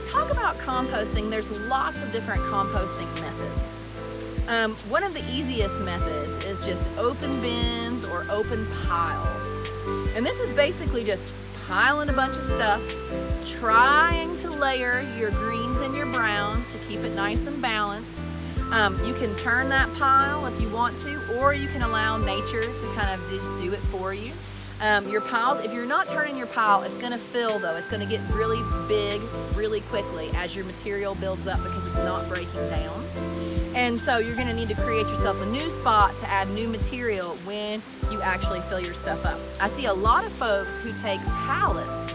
talk about composting, there's lots of different composting methods. One of the easiest methods is just open bins or open piles. And this is basically just piling a bunch of stuff, trying to layer your greens and your browns to keep it nice and balanced. You can turn that pile if you want to, or you can allow nature to kind of just do it for you. Your piles, if you're not turning your pile, it's going to fill though. It's going to get really big really quickly as your material builds up because it's not breaking down. And so you're going to need to create yourself a new spot to add new material when you actually fill your stuff up. I see a lot of folks who take pallets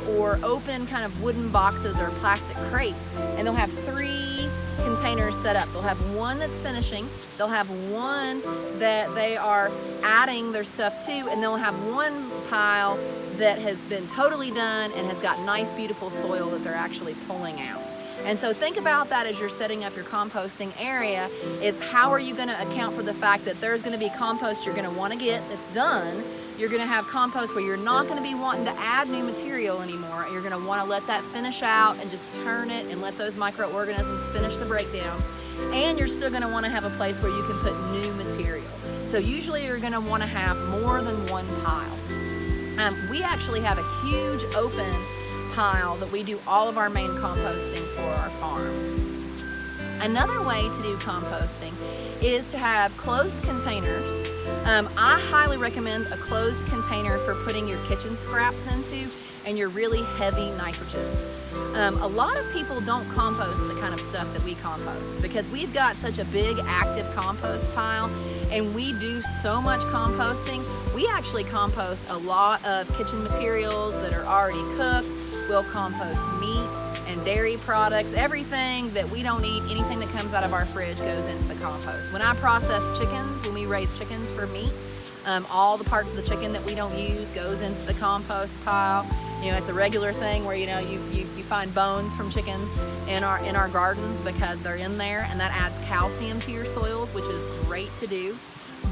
or open kind of wooden boxes or plastic crates, and they'll have 3 containers set up. They'll have one that's finishing, they'll have one that they are adding their stuff to, and they'll have one pile that has been totally done and has got nice beautiful soil that they're actually pulling out. And so think about that as you're setting up your composting area, is how are you going to account for the fact that there's going to be compost you're going to want to get that's done. You're going to have compost where you're not going to be wanting to add new material anymore. You're going to want to let that finish out and just turn it and let those microorganisms finish the breakdown. And you're still going to want to have a place where you can put new material. So usually you're going to want to have more than one pile. We actually have a huge open pile that we do all of our main composting for our farm. Another way to do composting is to have closed containers. I highly recommend a closed container for putting your kitchen scraps into and your really heavy nitrogens. A lot of people don't compost the kind of stuff that we compost because we've got such a big active compost pile and we do so much composting. We actually compost a lot of kitchen materials that are already cooked. We'll compost meat and dairy products, everything that we don't eat, anything that comes out of our fridge goes into the compost. When I process chickens, when we raise chickens for meat, all the parts of the chicken that we don't use goes into the compost pile. You know, it's a regular thing where you find bones from chickens in our gardens because they're in there, and that adds calcium to your soils, which is great to do.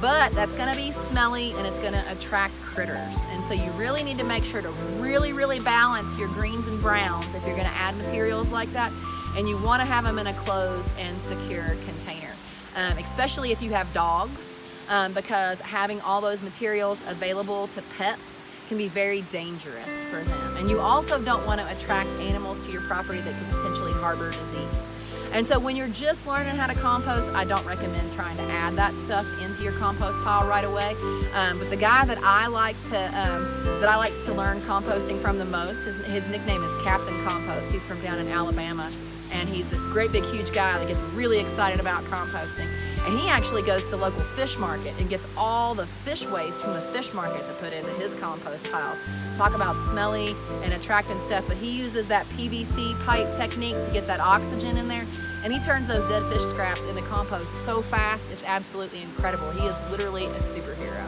But that's going to be smelly and it's going to attract critters. And so you really need to make sure to really balance your greens and browns if you're going to add materials like that. And you want to have them in a closed and secure container, especially if you have dogs, because having all those materials available to pets can be very dangerous for them. And you also don't want to attract animals to your property that could potentially harbor disease. And so when you're just learning how to compost, I don't recommend trying to add that stuff into your compost pile right away. But the guy that I like to learn composting from the most, his nickname is Captain Compost. He's from down in Alabama, and he's this great big huge guy that gets really excited about composting. And he actually goes to the local fish market and gets all the fish waste from the fish market to put into his compost piles. Talk about smelly and attracting stuff, but he uses that PVC pipe technique to get that oxygen in there, and he turns those dead fish scraps into compost so fast, it's absolutely incredible. He is literally a superhero.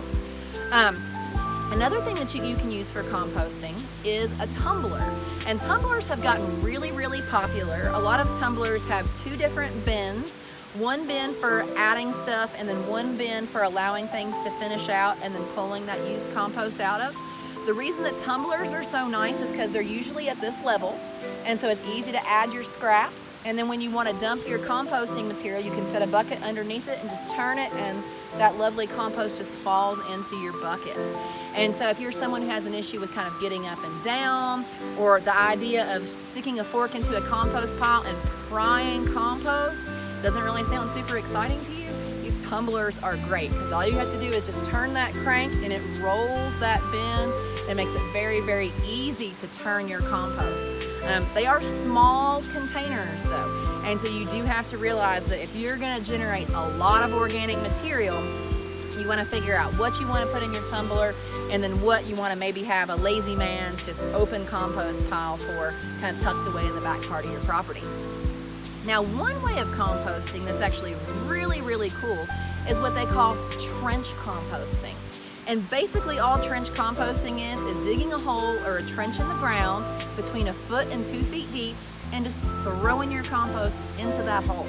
Another thing that you can use for composting is a tumbler. And tumblers have gotten really popular. A lot of tumblers have 2 different bins. One bin for adding stuff and then one bin for allowing things to finish out and then pulling that used compost out of. The reason that tumblers are so nice is because they're usually at this level, and so it's easy to add your scraps. And then when you want to dump your composting material, you can set a bucket underneath it and just turn it, and that lovely compost just falls into your bucket. And so if you're someone who has an issue with kind of getting up and down, or the idea of sticking a fork into a compost pile and prying compost doesn't really sound super exciting to you, these tumblers are great because all you have to do is just turn that crank and it rolls that bin and makes it very easy to turn your compost. They are small containers though, and so you do have to realize that if you're going to generate a lot of organic material, you want to figure out what you want to put in your tumbler and then what you want to maybe have a lazy man's just open compost pile for, kind of tucked away in the back part of your property. Now, one way of composting that's actually really cool is what they call trench composting. And basically all trench composting is digging a hole or a trench in the ground between 1 foot and 2 feet deep and just throwing your compost into that hole.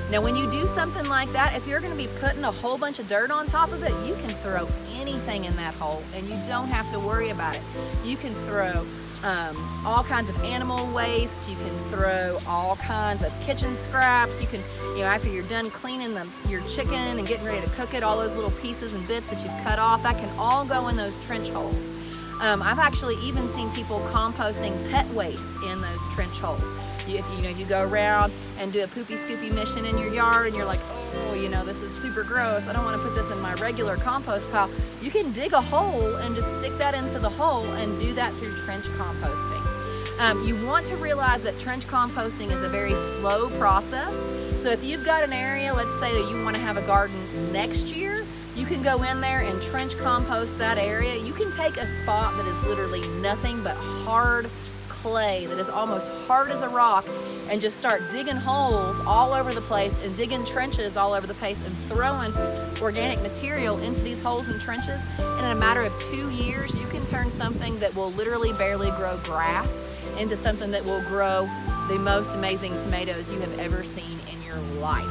Now when you do something like that, if you're going to be putting a whole bunch of dirt on top of it, you can throw anything in that hole and you don't have to worry about it. You can throw all kinds of animal waste. You can throw all kinds of kitchen scraps. You can, after you're done cleaning your chicken and getting ready to cook it, all those little pieces and bits that you've cut off, that can all go in those trench holes. I've actually even seen people composting pet waste in those trench holes. If you go around and do a poopy scoopy mission in your yard and you're like, oh, this is super gross, I don't want to put this in my regular compost pile, you can dig a hole and just stick that into the hole and do that through trench composting. You want to realize that trench composting is a very slow process. So if you've got an area, let's say that you want to have a garden next year, you can go in there and trench compost that area. You can take a spot that is literally nothing but hard clay, that is almost hard as a rock, and just start digging holes all over the place and digging trenches all over the place and throwing organic material into these holes and trenches. And in a matter of 2 years, you can turn something that will literally barely grow grass into something that will grow the most amazing tomatoes you have ever seen in your life.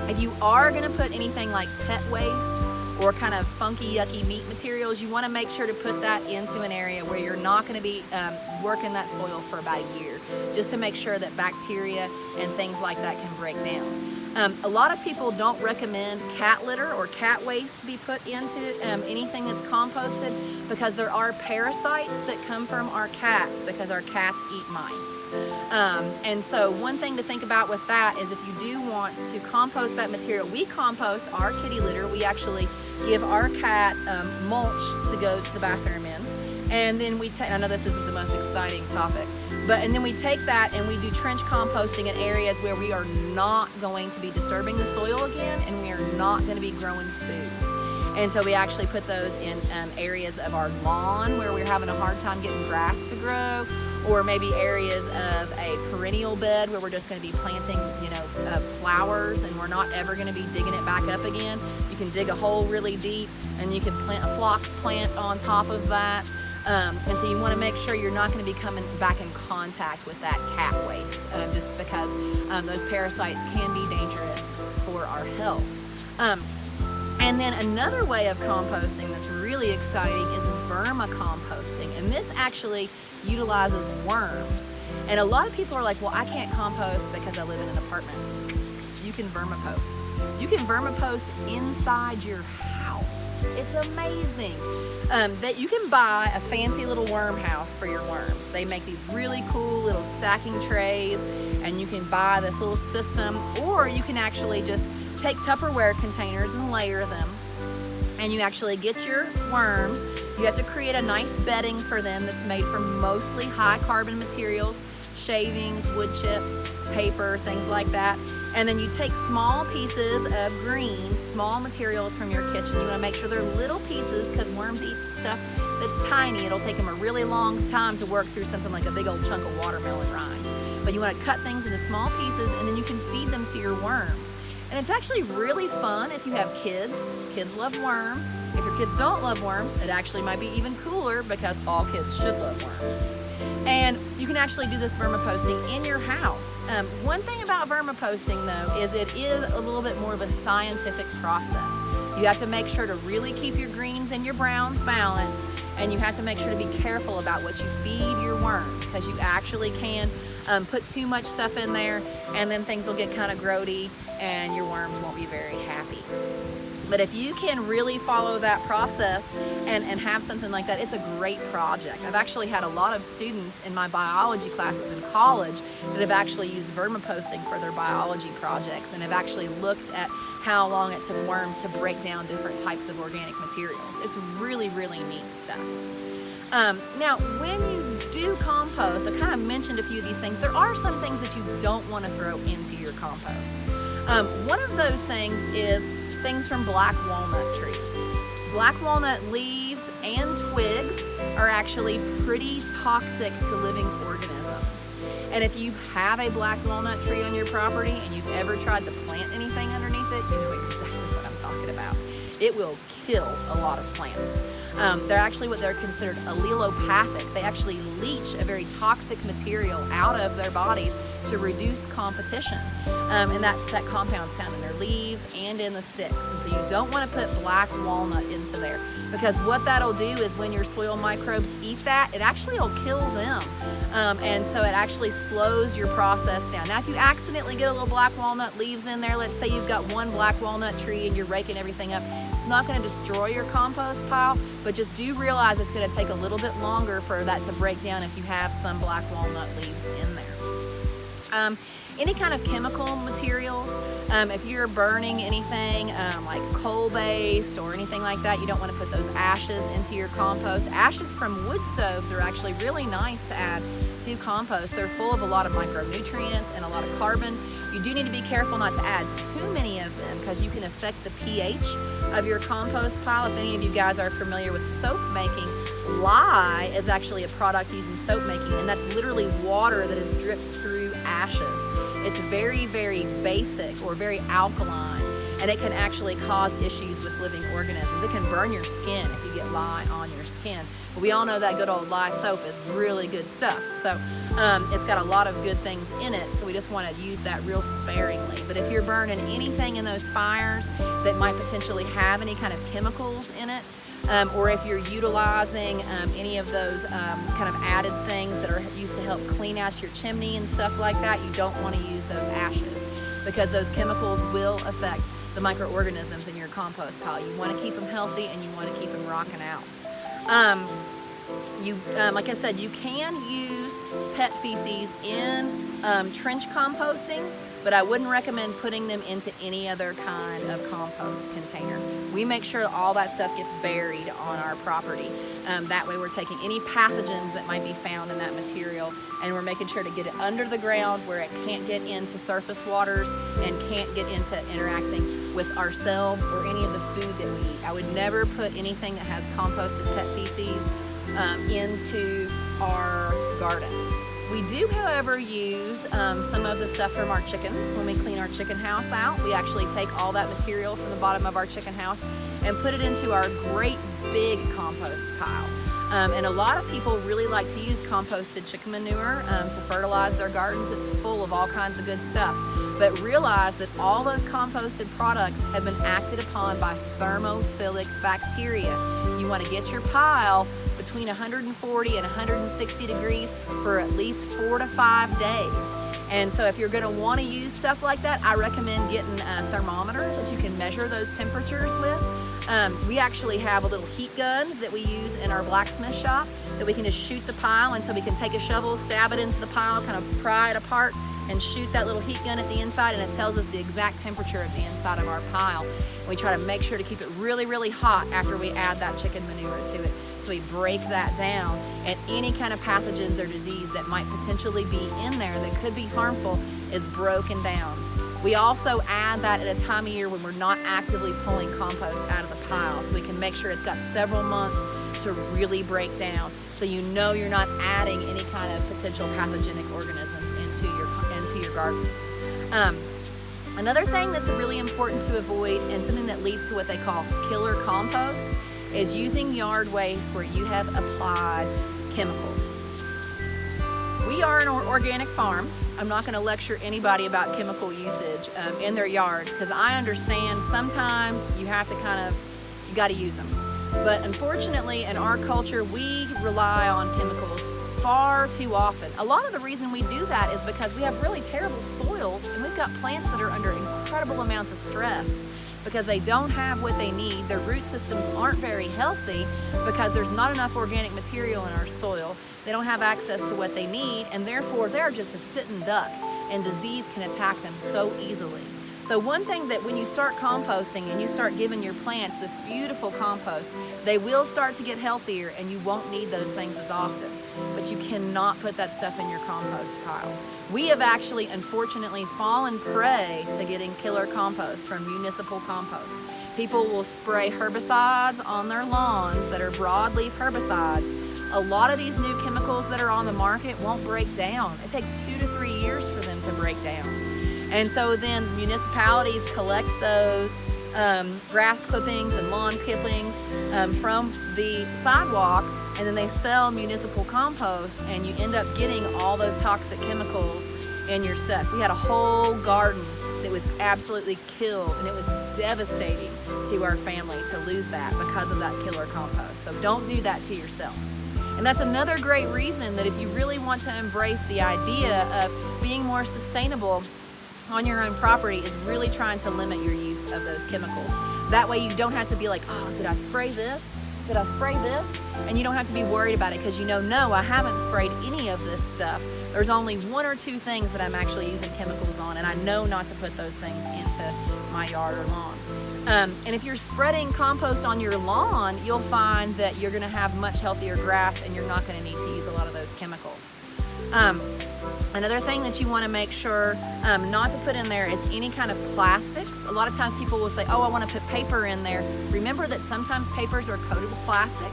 If you are going to put anything like pet waste or kind of funky, yucky meat materials, you want to make sure to put that into an area where you're not going to be working that soil for about a year, just to make sure that bacteria and things like that can break down. A lot of people don't recommend cat litter or cat waste to be put into anything that's composted, because there are parasites that come from our cats, because our cats eat mice. And so one thing to think about with that is, if you do want to compost that material, we compost our kitty litter. We actually give our cat mulch to go to the bathroom in. And then I know this isn't the most exciting topic, and then we take that and we do trench composting in areas where we are not going to be disturbing the soil again, and we are not going to be growing food. And so we actually put those in areas of our lawn where we're having a hard time getting grass to grow, or maybe areas of a perennial bed where we're just going to be planting, flowers, and we're not ever going to be digging it back up again. You can dig a hole really deep and you can plant a phlox plant on top of that. And so you want to make sure you're not going to be coming back in contact with that cat waste, just because those parasites can be dangerous for our health. And then another way of composting that's really exciting is vermicomposting. And this actually utilizes worms. And a lot of people are like, well, I can't compost because I live in an apartment. You can vermipost. You can vermipost inside your house. It's amazing. That you can buy a fancy little worm house for your worms. They make these really cool little stacking trays, and you can buy this little system, or you can actually just take Tupperware containers and layer them, and you actually get your worms. You have to create a nice bedding for them that's made from mostly high carbon materials, shavings, wood chips, paper, things like that. And then you take small pieces of greens, small materials from your kitchen. You want to make sure they're little pieces, because worms eat stuff that's tiny. It'll take them a really long time to work through something like a big old chunk of watermelon rind. But you want to cut things into small pieces, and then you can feed them to your worms. And it's actually really fun if you have kids. Kids love worms. If your kids don't love worms, it actually might be even cooler, because all kids should love worms. And you can actually do this vermiposting in your house. One thing about vermiposting, though, is it is a little bit more of a scientific process. You have to make sure to really keep your greens and your browns balanced, and you have to make sure to be careful about what you feed your worms, because you actually can put too much stuff in there, and then things will get kind of grody and your worms won't be very happy. But if you can really follow that process and have something like that, it's a great project. I've actually had a lot of students in my biology classes in college that have actually used vermiposting for their biology projects, and have actually looked at how long it took worms to break down different types of organic materials. It's really, really neat stuff. Now, when you do compost, I kind of mentioned a few of these things. There are some things that you don't want to throw into your compost. One of those things is things from black walnut trees. Black walnut leaves and twigs are actually pretty toxic to living organisms. And if you have a black walnut tree on your property and you've ever tried to plant anything underneath it, you know exactly what I'm talking about. It will kill a lot of plants. They're actually what they're considered allelopathic. They actually leach a very toxic material out of their bodies to reduce competition. And that compound's found in their leaves and in the sticks. And so you don't want to put black walnut into there, because what that'll do is when your soil microbes eat that, it actually will kill them. And so it actually slows your process down. Now, if you accidentally get a little black walnut leaves in there, let's say you've got one black walnut tree and you're raking everything up, it's not going to destroy your compost pile, but just do realize it's going to take a little bit longer for that to break down if you have some black walnut leaves in there. Any kind of chemical materials, if you're burning anything like coal-based or anything like that, you don't want to put those ashes into your compost. Ashes from wood stoves are actually really nice to add to compost. They're full of a lot of micronutrients and a lot of carbon. You do need to be careful not to add too many of them, because you can affect the pH of your compost pile. If any of you guys are familiar with soap making, lye is actually a product used in soap making, and that's literally water that is dripped through ashes. It's very, very basic or very alkaline, and it can actually cause issues with living organisms. It can burn your skin if you get lye on your skin. But we all know that good old lye soap is really good stuff. So it's got a lot of good things in it, so we just want to use that real sparingly. But if you're burning anything in those fires that might potentially have any kind of chemicals in it, or if you're utilizing any of those kind of added things that are used to help clean out your chimney and stuff like that, you don't want to use those ashes, because those chemicals will affect the microorganisms in your compost pile. You want to keep them healthy, and you want to keep them rocking out. Like I said, you can use pet feces in trench composting, but I wouldn't recommend putting them into any other kind of compost container. We make sure all that stuff gets buried on our property. That way we're taking any pathogens that might be found in that material, and we're making sure to get it under the ground where it can't get into surface waters and can't get into interacting with ourselves or any of the food that we eat. I would never put anything that has composted pet feces into our gardens. We do, however, use some of the stuff from our chickens. When we clean our chicken house out, we actually take all that material from the bottom of our chicken house and put it into our great big compost pile. And a lot of people really like to use composted chicken manure to fertilize their gardens. It's full of all kinds of good stuff. But realize that all those composted products have been acted upon by thermophilic bacteria. You want to get your pile between 140 and 160 degrees for at least 4 to 5 days. And so if you're going to want to use stuff like that, I recommend getting a thermometer that you can measure those temperatures with. We actually have a little heat gun that we use in our blacksmith shop that we can just shoot the pile, and so we can take a shovel, stab it into the pile, kind of pry it apart, and shoot that little heat gun at the inside, and it tells us the exact temperature of the inside of our pile. And we try to make sure to keep it really, really hot after we add that chicken manure to it. So we break that down, and any kind of pathogens or disease that might potentially be in there that could be harmful is broken down. We also add that at a time of year when we're not actively pulling compost out of the pile, so we can make sure it's got several months to really break down, so you know you're not adding any kind of potential pathogenic organisms into your gardens. Another thing that's really important to avoid, and something that leads to what they call killer compost, is using yard waste where you have applied chemicals. We are an organic farm. I'm not going to lecture anybody about chemical usage in their yards, because I understand sometimes you have to you got to use them. But unfortunately, in our culture, we rely on chemicals far too often. A lot of the reason we do that is because we have really terrible soils, and we've got plants that are under incredible amounts of stress because they don't have what they need. Their root systems aren't very healthy because there's not enough organic material in our soil. They don't have access to what they need, and therefore they're just a sitting duck, and disease can attack them so easily. So one thing that when you start composting and you start giving your plants this beautiful compost, they will start to get healthier, and you won't need those things as often. But you cannot put that stuff in your compost pile. We have actually, unfortunately, fallen prey to getting killer compost from municipal compost. People will spray herbicides on their lawns that are broadleaf herbicides. A lot of these new chemicals that are on the market won't break down. It takes 2 to 3 years for them to break down. And so then municipalities collect those grass clippings and lawn clippings from the sidewalk, and then they sell municipal compost, and you end up getting all those toxic chemicals in your stuff. We had a whole garden that was absolutely killed, and it was devastating to our family to lose that because of that killer compost. So don't do that to yourself. And that's another great reason that if you really want to embrace the idea of being more sustainable on your own property, is really trying to limit your use of those chemicals. That way you don't have to be like, oh, did I spray this? Did I spray this? And you don't have to be worried about it, because you know, no, I haven't sprayed any of this stuff. There's only 1 or 2 things that I'm actually using chemicals on, and I know not to put those things into my yard or lawn. And if you're spreading compost on your lawn, you'll find that you're gonna have much healthier grass, and you're not gonna need to use a lot of those chemicals. Another thing that you want to make sure not to put in there is any kind of plastics. A lot of times people will say, oh, I want to put paper in there. Remember that sometimes papers are coated with plastic.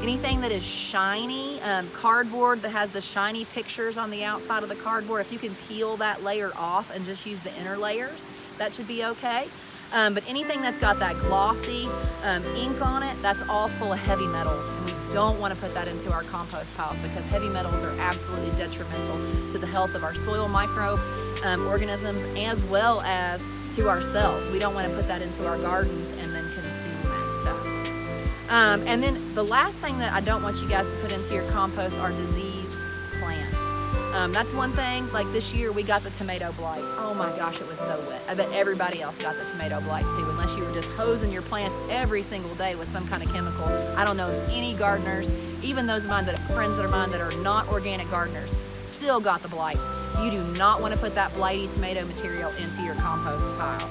Anything that is shiny, cardboard that has the shiny pictures on the outside of the cardboard, if you can peel that layer off and just use the inner layers, that should be okay. But anything that's got that glossy ink on it, that's all full of heavy metals. And we don't want to put that into our compost piles, because heavy metals are absolutely detrimental to the health of our soil microorganisms as well as to ourselves. We don't want to put that into our gardens and then consume that stuff. And then the last thing that I don't want you guys to put into your compost are diseased plants. That's one thing. Like this year we got the tomato blight. Oh my gosh, it was so wet. I bet everybody else got the tomato blight too, unless you were just hosing your plants every single day with some kind of chemical. I don't know if any gardeners, even those of mine friends that are mine that are not organic gardeners, still got the blight. You do not want to put that blighty tomato material into your compost pile.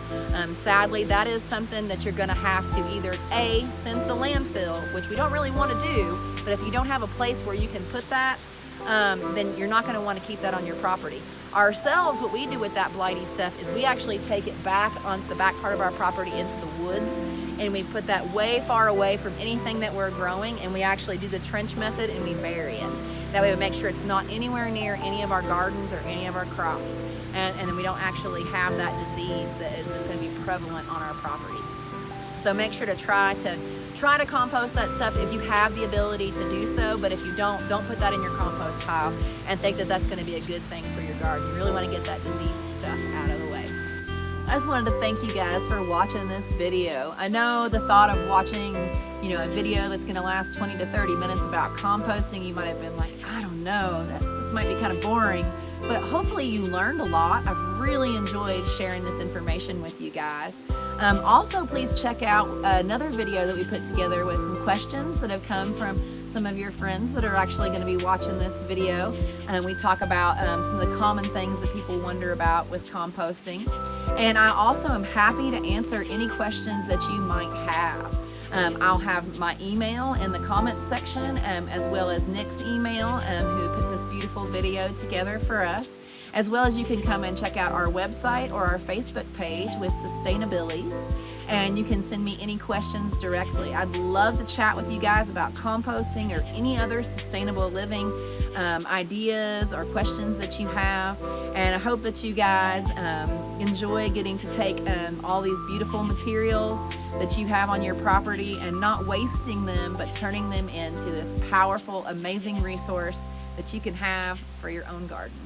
Sadly, that is something that you're going to have to either A, send to the landfill, which we don't really want to do, but if you don't have a place where you can put that, then you're not going to want to keep that on your property. Ourselves, what we do with that blighty stuff is we actually take it back onto the back part of our property into the woods, and we put that way far away from anything that we're growing, and we actually do the trench method and we bury it. That way we make sure it's not anywhere near any of our gardens or any of our crops, and then we don't actually have that disease that's going to be prevalent on our property. So make sure to try to compost that stuff if you have the ability to do so, but if you don't put that in your compost pile and think that that's going to be a good thing for your garden. You really want to get that disease stuff out of the way. I just wanted to thank you guys for watching this video. I know the thought of watching, a video that's going to last 20 to 30 minutes about composting, you might have been like, I don't know, this might be kind of boring. But hopefully you learned a lot. I've really enjoyed sharing this information with you guys. Also, please check out another video that we put together with some questions that have come from some of your friends that are actually going to be watching this video. We talk about some of the common things that people wonder about with composting. And I also am happy to answer any questions that you might have. I'll have my email in the comments section, as well as Nick's email, who put this beautiful video together for us, as well as you can come and check out our website or our Facebook page with Sustainabilities, and you can send me any questions directly. I'd love to chat with you guys about composting or any other sustainable living ideas or questions that you have, and I hope that you guys enjoy getting to take all these beautiful materials that you have on your property and not wasting them, but turning them into this powerful, amazing resource that you can have for your own garden.